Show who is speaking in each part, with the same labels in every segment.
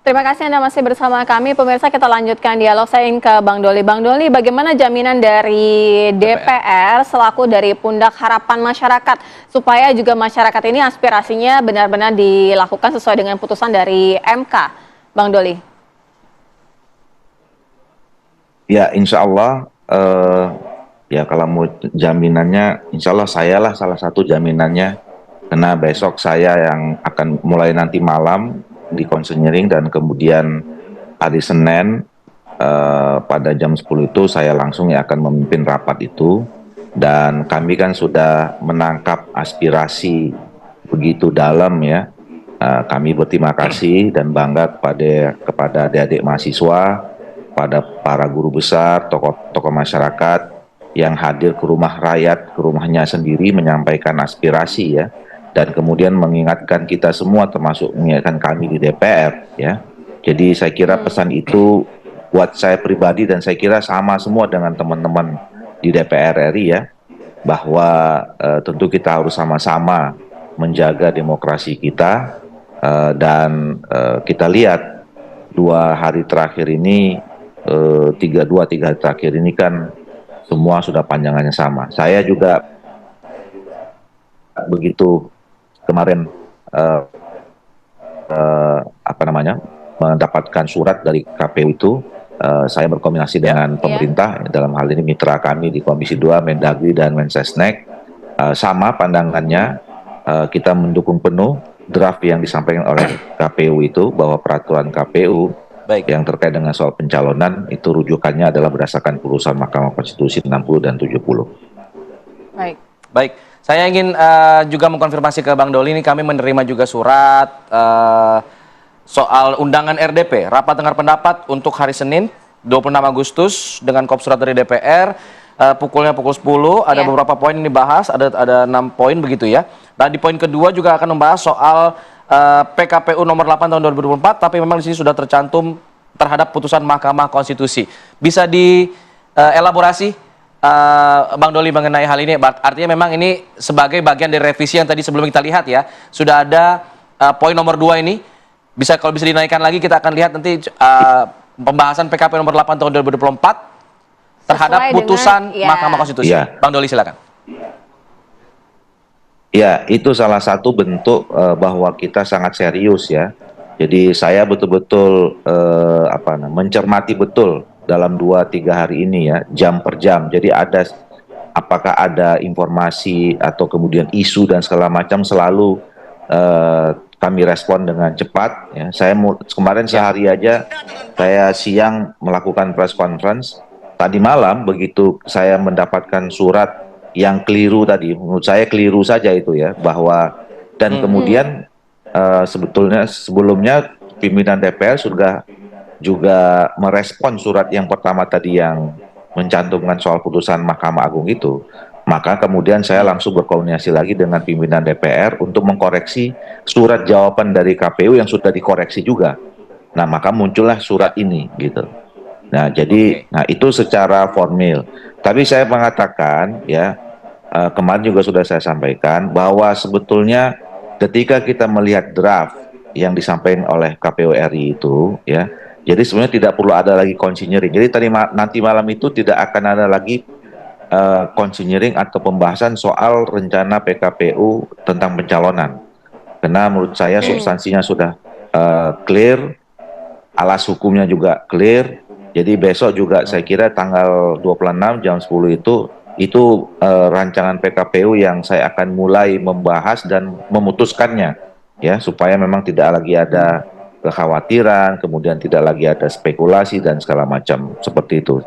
Speaker 1: Terima kasih Anda masih bersama kami. Pemirsa, kita lanjutkan dialog. Saya ingin ke Bang Doli. Bang Doli, bagaimana jaminan dari DPR selaku dari pundak harapan masyarakat supaya juga masyarakat ini aspirasinya benar-benar dilakukan sesuai dengan putusan dari MK, Bang Doli?
Speaker 2: Ya, insya Allah, ya kalau mau jaminannya, insya Allah saya lah salah satu jaminannya. Karena besok saya yang akan mulai nanti malam di konseling dan kemudian hari Senin pada jam 10 itu saya langsung ya akan memimpin rapat itu. Dan kami kan sudah menangkap aspirasi begitu dalam ya. Kami berterima kasih dan bangga kepada adik-adik mahasiswa, pada para guru besar, tokoh-tokoh masyarakat yang hadir ke rumah rakyat, ke rumahnya sendiri menyampaikan aspirasi ya, dan kemudian mengingatkan kita semua termasuk mengingatkan kami di DPR ya. Jadi saya kira pesan itu buat saya pribadi dan saya kira sama semua dengan teman-teman di DPR RI ya, bahwa tentu kita harus sama-sama menjaga demokrasi kita, dan kita lihat 2 hari terakhir ini, tiga hari terakhir ini kan semua sudah panjangannya sama. Saya juga begitu kemarin mendapatkan surat dari KPU itu, saya berkoordinasi dengan pemerintah, dalam hal ini mitra kami di Komisi 2, Mendagri dan Mensesnek, sama pandangannya. Kita mendukung penuh draft yang disampaikan oleh KPU itu, bahwa peraturan KPU yang terkait dengan soal pencalonan itu rujukannya adalah berdasarkan putusan Mahkamah Konstitusi 60 dan 70.
Speaker 3: Baik. Saya ingin juga mengkonfirmasi ke Bang Doli, ini kami menerima juga surat soal undangan RDP, rapat dengar pendapat untuk hari Senin 26 Agustus dengan Kopsurat dari DPR, pukul 10, ada beberapa poin yang dibahas, ada 6 poin begitu ya. Dan di poin kedua juga akan membahas soal PKPU nomor 8 tahun 2024, tapi memang di sini sudah tercantum terhadap putusan Mahkamah Konstitusi. Bisa dielaborasi Bang Doli mengenai hal ini? Artinya memang ini sebagai bagian dari revisi yang tadi sebelum kita lihat ya, sudah ada poin nomor 2 ini. Kalau bisa dinaikkan lagi, kita akan lihat nanti pembahasan PKPU nomor 8 tahun 2024 terhadap putusan Mahkamah Konstitusi. Bang Doli silakan.
Speaker 2: Ya, itu salah satu bentuk bahwa kita sangat serius ya. Jadi saya betul-betul mencermati betul dalam 2-3 hari ini ya, jam per jam. Jadi apakah ada informasi atau kemudian isu dan segala macam, selalu kami respon dengan cepat ya. Saya kemarin sehari aja, saya siang melakukan press conference. Tadi malam begitu saya mendapatkan surat yang keliru tadi, menurut saya keliru saja itu ya, bahwa dan kemudian sebelumnya pimpinan DPR juga merespon surat yang pertama tadi yang mencantumkan soal putusan Mahkamah Agung itu. Maka kemudian saya langsung berkoordinasi lagi dengan pimpinan DPR untuk mengkoreksi surat jawaban dari KPU yang sudah dikoreksi juga. Nah, maka muncullah surat ini gitu. Nah, jadi nah itu secara formil. Tapi saya mengatakan ya, kemarin juga sudah saya sampaikan bahwa sebetulnya ketika kita melihat draft yang disampaikan oleh KPU RI itu ya, jadi sebenarnya tidak perlu ada lagi konsinyering. Jadi nanti malam itu tidak akan ada lagi konsinyering atau pembahasan soal rencana PKPU tentang pencalonan. Karena menurut saya substansinya sudah clear, alas hukumnya juga clear. Jadi besok juga saya kira tanggal 26 jam 10 itu rancangan PKPU yang saya akan mulai membahas dan memutuskannya ya, supaya memang tidak lagi ada kekhawatiran, kemudian tidak lagi ada spekulasi dan segala macam seperti itu.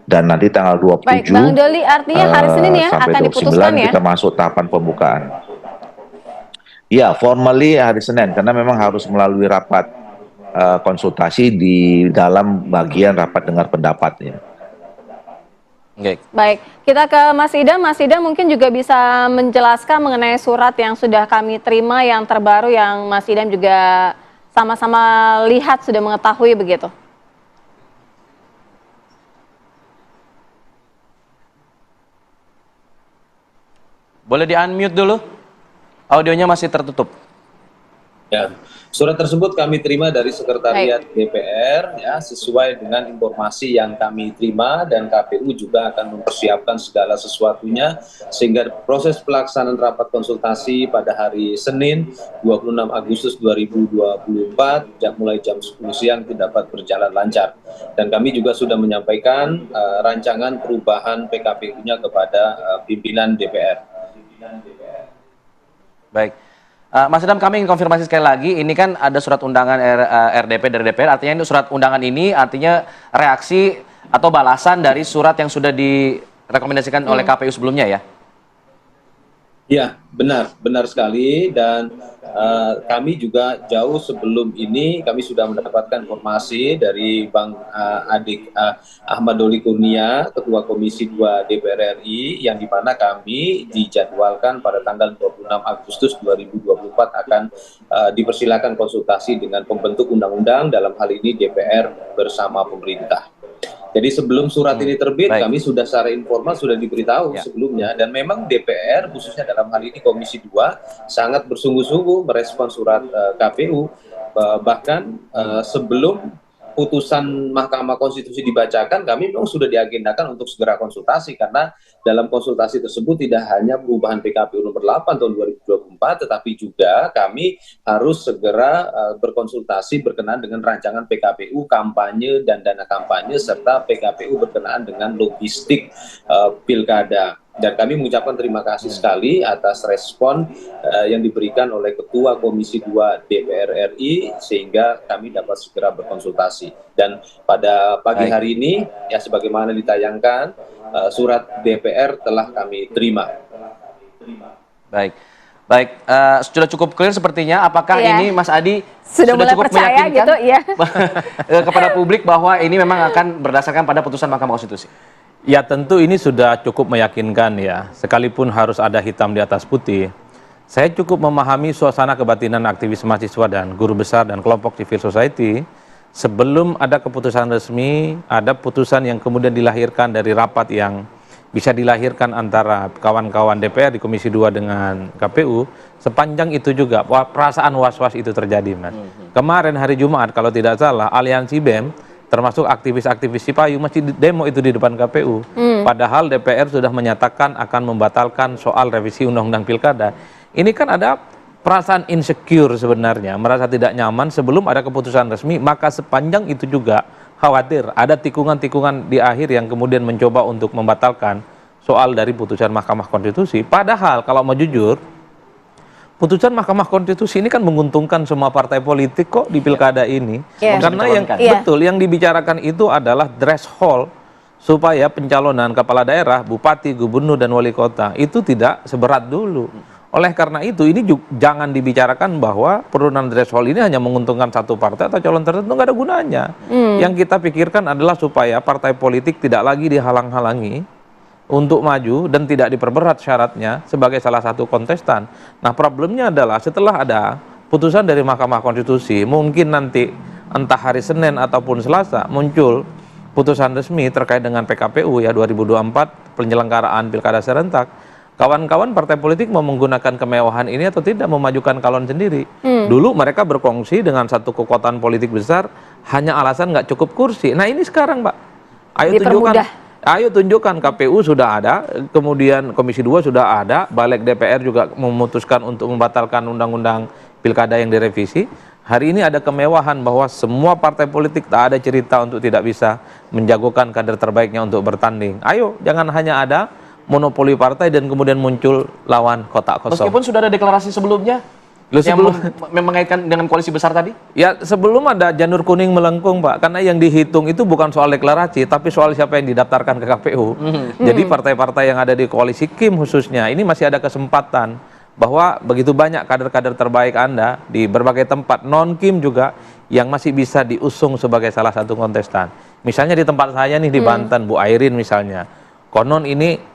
Speaker 2: Dan nanti tanggal 27
Speaker 1: Baik, Bang Doli, artinya hari Senin ya
Speaker 2: sampai
Speaker 1: akan
Speaker 2: 29
Speaker 1: diputuskan ya?
Speaker 2: kita masuk tahapan pembukaan. Ya, formally hari Senin, karena memang harus melalui rapat konsultasi di dalam bagian rapat dengar pendapat ya.
Speaker 1: Baik, kita ke Mas Idam. Mas Idam mungkin juga bisa menjelaskan mengenai surat yang sudah kami terima yang terbaru, yang Mas Idam juga sama-sama lihat, sudah mengetahui begitu.
Speaker 3: Boleh di-unmute dulu? Audionya masih tertutup.
Speaker 4: Ya, surat tersebut kami terima dari Sekretariat DPR ya, sesuai dengan informasi yang kami terima, dan KPU juga akan mempersiapkan segala sesuatunya sehingga proses pelaksanaan rapat konsultasi pada hari Senin 26 Agustus 2024 mulai jam 10 siang dapat berjalan lancar. Dan kami juga sudah menyampaikan rancangan perubahan PKPU-nya kepada pimpinan DPR.
Speaker 3: Baik. Mas Idam, kami ingin konfirmasi sekali lagi, ini kan ada surat undangan RDP dari DPR, artinya ini surat undangan ini artinya reaksi atau balasan dari surat yang sudah direkomendasikan oleh KPU sebelumnya ya?
Speaker 4: Ya, benar sekali, dan kami juga jauh sebelum ini kami sudah mendapatkan informasi dari Bang Ahmad Doli Kurnia, Ketua Komisi 2 DPR RI, yang dimana kami dijadwalkan pada tanggal 26 Agustus 2024 akan dipersilakan konsultasi dengan pembentuk undang-undang, dalam hal ini DPR bersama pemerintah. Jadi sebelum surat ini terbit, kami sudah secara informal sudah diberitahu sebelumnya, dan memang DPR khususnya dalam hal ini Komisi 2 sangat bersungguh-sungguh merespon surat KPU, bahkan sebelum putusan Mahkamah Konstitusi dibacakan, kami memang sudah diagendakan untuk segera konsultasi, karena dalam konsultasi tersebut tidak hanya perubahan PKPU nomor 8 tahun 2024, tetapi juga kami harus segera berkonsultasi berkenaan dengan rancangan PKPU kampanye dan dana kampanye, serta PKPU berkenaan dengan logistik pilkada. Dan kami mengucapkan terima kasih sekali atas respon yang diberikan oleh Ketua Komisi 2 DPR RI, sehingga kami dapat segera berkonsultasi. Dan pada pagi hari ini, ya sebagaimana ditayangkan, surat DPR telah kami terima.
Speaker 3: Baik, sudah cukup clear sepertinya. Apakah ini Mas Adi
Speaker 1: sudah mulai
Speaker 3: cukup
Speaker 1: percaya
Speaker 3: meyakinkan
Speaker 1: gitu, ya,
Speaker 3: kepada publik bahwa ini memang akan berdasarkan pada putusan Mahkamah Konstitusi?
Speaker 5: Ya, tentu ini sudah cukup meyakinkan ya, sekalipun harus ada hitam di atas putih. Saya cukup memahami suasana kebatinan aktivis mahasiswa dan guru besar dan kelompok civil society sebelum ada keputusan resmi, ada putusan yang kemudian dilahirkan dari rapat yang bisa dilahirkan antara kawan-kawan DPR di Komisi 2 dengan KPU. Sepanjang itu juga perasaan was-was itu terjadi, Mas. Kemarin hari Jumat kalau tidak salah, Aliansi BEM termasuk aktivis-aktivis Cipayu masih demo itu di depan KPU. Padahal DPR sudah menyatakan akan membatalkan soal revisi Undang-Undang Pilkada. Ini kan ada perasaan insecure sebenarnya, merasa tidak nyaman sebelum ada keputusan resmi, maka sepanjang itu juga khawatir ada tikungan-tikungan di akhir yang kemudian mencoba untuk membatalkan soal dari putusan Mahkamah Konstitusi. Padahal kalau mau jujur, putusan Mahkamah Konstitusi ini kan menguntungkan semua partai politik kok di pilkada ini. Karena yang betul yang dibicarakan itu adalah threshold supaya pencalonan kepala daerah, bupati, gubernur, dan wali kota itu tidak seberat dulu. Oleh karena itu ini jangan dibicarakan bahwa penurunan threshold ini hanya menguntungkan satu partai atau calon tertentu, nggak ada gunanya. Yang kita pikirkan adalah supaya partai politik tidak lagi dihalang-halangi untuk maju dan tidak diperberat syaratnya sebagai salah satu kontestan. Nah, problemnya adalah setelah ada putusan dari Mahkamah Konstitusi, mungkin nanti entah hari Senin ataupun Selasa muncul putusan resmi terkait dengan PKPU ya 2024 penyelenggaraan pilkada serentak. Kawan-kawan partai politik mau menggunakan kemewahan ini atau tidak, memajukan calon sendiri. Dulu mereka berkongsi dengan satu kekuatan politik besar hanya alasan nggak cukup kursi. Nah, ini sekarang, Pak. Ayo tunjukkan KPU sudah ada, kemudian Komisi 2 sudah ada, Balik DPR juga memutuskan untuk membatalkan undang-undang pilkada yang direvisi. Hari ini ada kemewahan bahwa semua partai politik tak ada cerita untuk tidak bisa menjagokan kader terbaiknya untuk bertanding. Ayo, jangan hanya ada monopoli partai dan kemudian muncul lawan kotak kosong.
Speaker 3: Meskipun sudah ada deklarasi sebelumnya, yang mengaitkan dengan koalisi besar tadi? Ya,
Speaker 5: sebelum ada janur kuning melengkung, Pak. Karena yang dihitung itu bukan soal deklarasi, tapi soal siapa yang didaftarkan ke KPU. Jadi partai-partai yang ada di koalisi Kim khususnya, ini masih ada kesempatan bahwa begitu banyak kader-kader terbaik Anda di berbagai tempat, non-Kim juga, yang masih bisa diusung sebagai salah satu kontestan. Misalnya di tempat saya nih di Banten, Bu Airin misalnya. Konon ini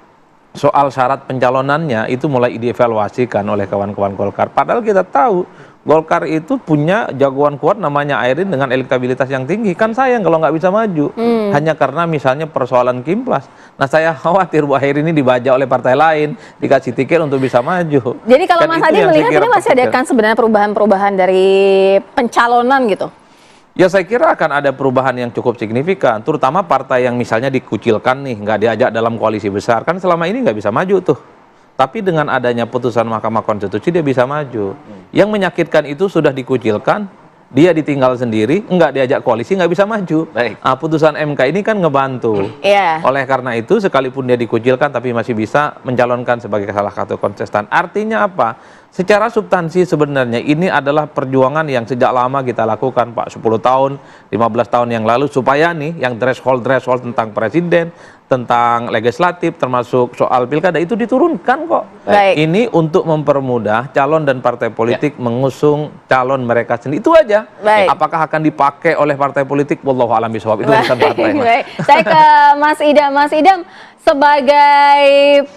Speaker 5: soal syarat pencalonannya itu mulai dievaluasikan oleh kawan-kawan Golkar. Padahal kita tahu Golkar itu punya jagoan kuat namanya Airin dengan elektabilitas yang tinggi. Kan sayang kalau nggak bisa maju. Hanya karena misalnya persoalan Kimplas. Nah saya khawatir Bu Airin ini dibaca oleh partai lain, dikasih tiket untuk bisa maju.
Speaker 1: Jadi kalau
Speaker 5: Kan
Speaker 1: Mas
Speaker 5: itu
Speaker 1: Adi
Speaker 5: yang saya
Speaker 1: melihat
Speaker 5: kira
Speaker 1: ini masih ada
Speaker 5: penting.
Speaker 1: kan sebenarnya perubahan-perubahan dari pencalonan gitu?
Speaker 5: Ya saya kira akan ada perubahan yang cukup signifikan, terutama partai yang misalnya dikucilkan nih, nggak diajak dalam koalisi besar. Kan selama ini nggak bisa maju tuh. Tapi dengan adanya putusan Mahkamah Konstitusi dia bisa maju. Yang menyakitkan itu sudah dikucilkan, dia ditinggal sendiri, nggak diajak koalisi, nggak bisa maju.
Speaker 3: Baik.
Speaker 5: Nah, putusan MK ini kan ngebantu.
Speaker 1: Iya.
Speaker 5: Oleh karena itu, sekalipun dia dikucilkan tapi masih bisa mencalonkan sebagai salah satu kontestan. Artinya apa? Secara substansi sebenarnya ini adalah perjuangan yang sejak lama kita lakukan Pak, 10 tahun, 15 tahun yang lalu, supaya nih yang threshold tentang presiden, tentang legislatif, termasuk soal pilkada itu diturunkan kok.
Speaker 1: Baik.
Speaker 5: Ini untuk mempermudah calon dan partai politik mengusung calon mereka sendiri. Itu aja.
Speaker 1: Baik.
Speaker 5: Apakah akan dipakai oleh partai politik? Wallahu a'lam bishawab. Itu urusan partai. Mas.
Speaker 1: Baik. Saya ke Mas Idam. Mas Idam, sebagai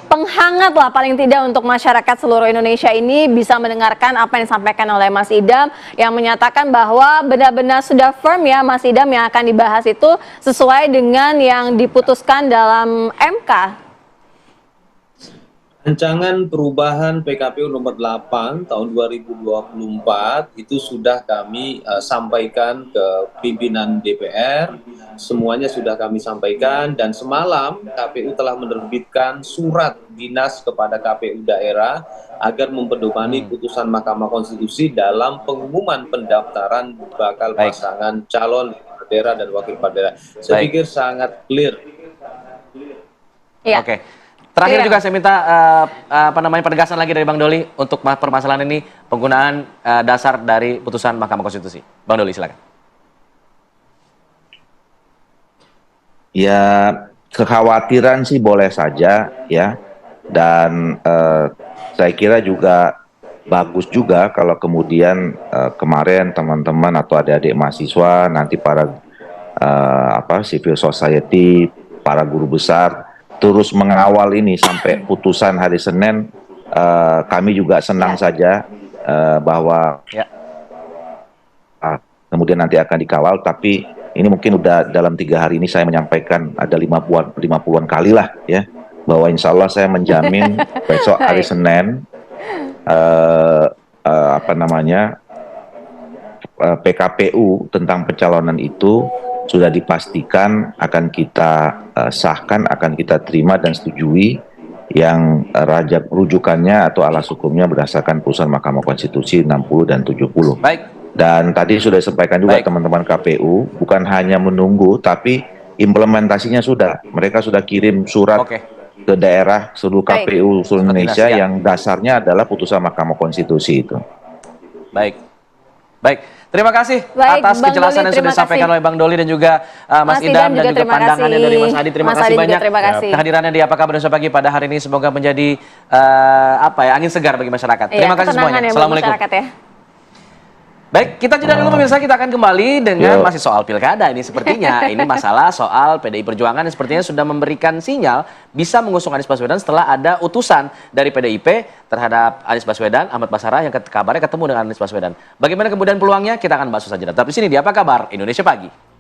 Speaker 1: penghangat lah paling tidak untuk masyarakat seluruh Indonesia ini bisa mendengarkan apa yang disampaikan oleh Mas Idam yang menyatakan bahwa benar-benar sudah firm ya Mas Idam yang akan dibahas itu sesuai dengan yang diputuskan dalam MK.
Speaker 4: Rancangan perubahan PKPU nomor 8 tahun 2024 itu sudah kami sampaikan ke pimpinan DPR, semuanya sudah kami sampaikan, dan semalam KPU telah menerbitkan surat dinas kepada KPU daerah agar mempedomani putusan Mahkamah Konstitusi dalam pengumuman pendaftaran bakal
Speaker 3: Baik.
Speaker 4: pasangan calon daerah dan wakil kepala daerah. Saya
Speaker 3: Baik.
Speaker 4: pikir sangat clear.
Speaker 1: Iya.
Speaker 3: Oke. Terakhir
Speaker 1: Iya.
Speaker 3: juga saya minta penegasan lagi dari Bang Doli untuk permasalahan ini penggunaan dasar dari putusan Mahkamah Konstitusi. Bang Doli silakan.
Speaker 2: Ya, kekhawatiran sih boleh saja ya, dan saya kira juga bagus juga kalau kemudian kemarin teman-teman atau adik-adik mahasiswa, nanti para civil society, para guru besar terus mengawal ini sampai putusan hari Senin. Kami juga senang saja bahwa
Speaker 3: Ya.
Speaker 2: kemudian nanti akan dikawal, tapi ini mungkin udah dalam 3 hari ini saya menyampaikan ada 50-an kali lah ya, bahwa insya Allah saya menjamin besok hari Senin PKPU tentang pencalonan itu sudah dipastikan akan kita sahkan, akan kita terima dan setujui, yang rujukannya atau alas hukumnya berdasarkan putusan Mahkamah Konstitusi 60 dan 70.
Speaker 3: Baik.
Speaker 2: Dan tadi sudah disampaikan juga
Speaker 3: Baik.
Speaker 2: teman-teman KPU, bukan hanya menunggu, tapi implementasinya sudah. Mereka sudah kirim surat
Speaker 3: Oke.
Speaker 2: ke daerah seluruh
Speaker 1: Baik.
Speaker 2: KPU seluruh Indonesia
Speaker 3: Siap.
Speaker 2: yang dasarnya adalah putusan Mahkamah Konstitusi itu.
Speaker 3: Baik. Baik. Terima kasih
Speaker 1: Baik,
Speaker 3: atas
Speaker 1: Bang
Speaker 3: kejelasan
Speaker 1: Doli,
Speaker 3: yang sudah
Speaker 1: terima
Speaker 3: disampaikan
Speaker 1: kasih.
Speaker 3: oleh Bang Doli dan juga Mas
Speaker 1: Mas
Speaker 3: Idam,
Speaker 1: Idam
Speaker 3: dan
Speaker 1: juga
Speaker 3: juga
Speaker 1: terima
Speaker 3: pandangannya
Speaker 1: kasih.
Speaker 3: dari Mas Adi. Terima
Speaker 1: Mas
Speaker 3: kasih
Speaker 1: Adi juga
Speaker 3: banyak
Speaker 1: terima kasih.
Speaker 3: kehadirannya di Apa Kabar Indonesia Pagi pada hari ini. Semoga menjadi angin segar bagi masyarakat.
Speaker 1: Iya,
Speaker 3: Terima kasih
Speaker 1: ketenangan
Speaker 3: semuanya.
Speaker 1: ya buat
Speaker 3: Assalamualaikum.
Speaker 1: masyarakat ya.
Speaker 3: Baik, kita jeda dulu pemirsa, kita akan kembali dengan
Speaker 2: Yo.
Speaker 3: masih soal pilkada ini sepertinya. Ini masalah soal PDI Perjuangan yang sepertinya sudah memberikan sinyal bisa mengusung Anies Baswedan setelah ada utusan dari PDIP terhadap Anies Baswedan, Ahmad Basarah yang kabarnya ketemu dengan Anies Baswedan. Bagaimana kemudian peluangnya? Kita akan bahas saja. Tetap di sini di Apa Kabar Indonesia Pagi.